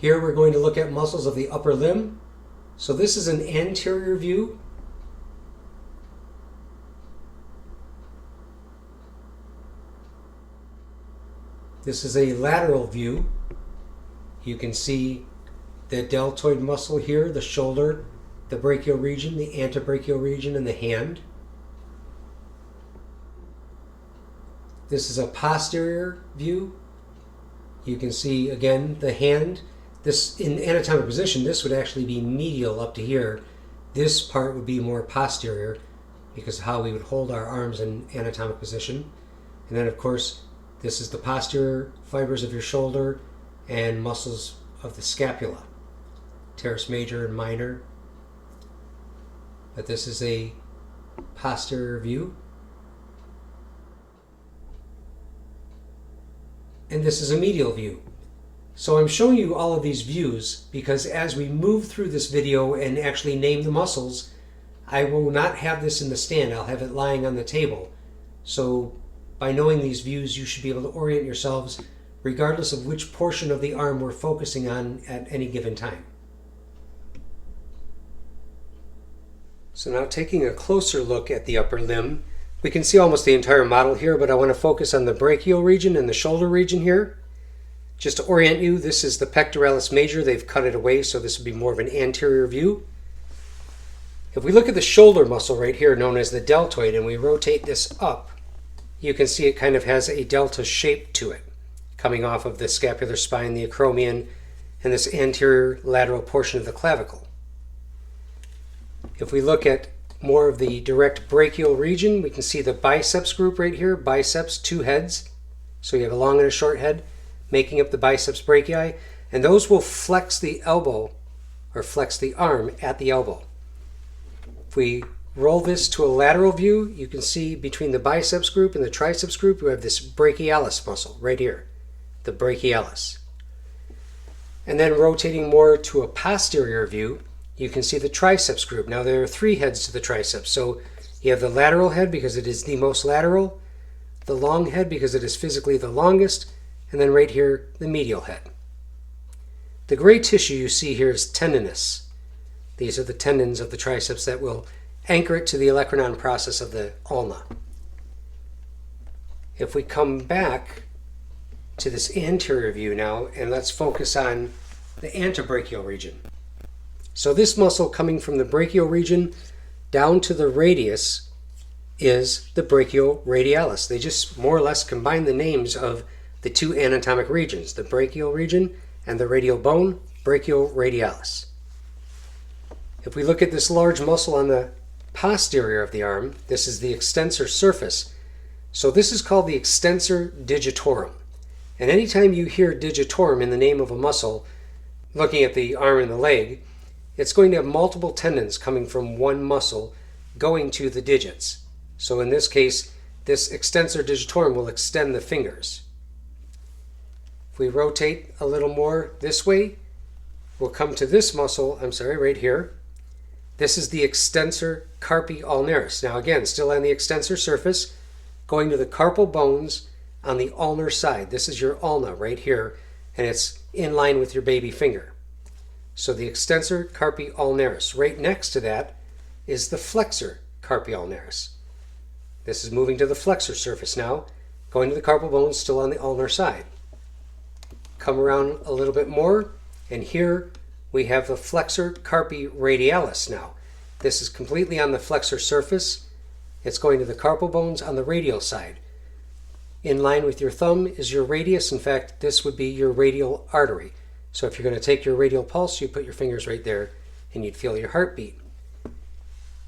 Here we're going to look at muscles of the upper limb. So this is an anterior view. This is a lateral view. You can see the deltoid muscle here, the shoulder, the brachial region, the antebrachial region, and the hand. This is a posterior view. You can see again the hand. This, in anatomic position, this would actually be medial up to here. This part would be more posterior because of how we would hold our arms in anatomic position. And then of course, this is the posterior fibers of your shoulder and muscles of the scapula, teres major and minor. But this is a posterior view. And this is a medial view. So I'm showing you all of these views because as we move through this video and actually name the muscles, I will not have this in the stand. I'll have it lying on the table. So by knowing these views, you should be able to orient yourselves regardless of which portion of the arm we're focusing on at any given time. So now taking a closer look at the upper limb, we can see almost the entire model here, but I want to focus on the brachial region and the shoulder region here. Just to orient you, this is the pectoralis major. They've cut it away, so this would be more of an anterior view. If we look at the shoulder muscle right here, known as the deltoid, and we rotate this up, you can see it kind of has a delta shape to it, coming off of the scapular spine, the acromion, and this anterior lateral portion of the clavicle. If we look at more of the direct brachial region, we can see the biceps group right here, biceps, two heads. So you have a long and a short head, making up the biceps brachii, and those will flex the elbow, or flex the arm at the elbow. If we roll this to a lateral view, you can see between the biceps group and the triceps group, we have this brachialis muscle right here, the brachialis. And then rotating more to a posterior view, you can see the triceps group. Now there are three heads to the triceps. So you have the lateral head because it is the most lateral, the long head because it is physically the longest, and then right here, the medial head. The gray tissue you see here is tendinous. These are the tendons of the triceps that will anchor it to the olecranon process of the ulna. If we come back to this anterior view now, and let's focus on the antebrachial region. So this muscle coming from the brachial region down to the radius is the brachioradialis. They just more or less combine the names of the two anatomic regions, the brachial region and the radial bone, brachioradialis. If we look at this large muscle on the posterior of the arm, this is the extensor surface. So this is called the extensor digitorum. And anytime you hear digitorum in the name of a muscle, looking at the arm and the leg, it's going to have multiple tendons coming from one muscle going to the digits. So in this case, this extensor digitorum will extend the fingers. If we rotate a little more this way, we'll come to this muscle, right here. This is the extensor Carpi ulnaris. Now again, still on the extensor surface, going to the carpal bones on the ulnar side. This is your ulna right here, and it's in line with your baby finger. So the extensor Carpi ulnaris. Right next to that is the flexor Carpi ulnaris. This is moving to the flexor surface now, going to the carpal bones still on the ulnar side. Come around a little bit more, and here we have the flexor Carpi radialis now. This is completely on the flexor surface. It's going to the carpal bones on the radial side. In line with your thumb is your radius. In fact, this would be your radial artery. So if you're going to take your radial pulse, you put your fingers right there and you'd feel your heartbeat.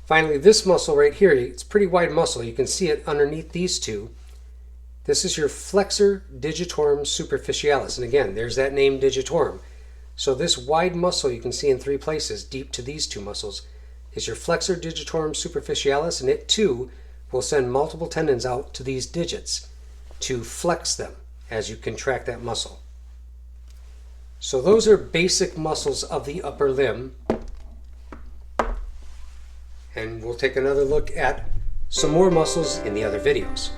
Finally, this muscle right here, it's a pretty wide muscle. You can see it underneath these two. This is your Flexor Digitorum Superficialis. And again, there's that name digitorum. So this wide muscle you can see in three places, deep to these two muscles, is your Flexor Digitorum Superficialis, and it too will send multiple tendons out to these digits to flex them as you contract that muscle. So those are basic muscles of the upper limb. And we'll take another look at some more muscles in the other videos.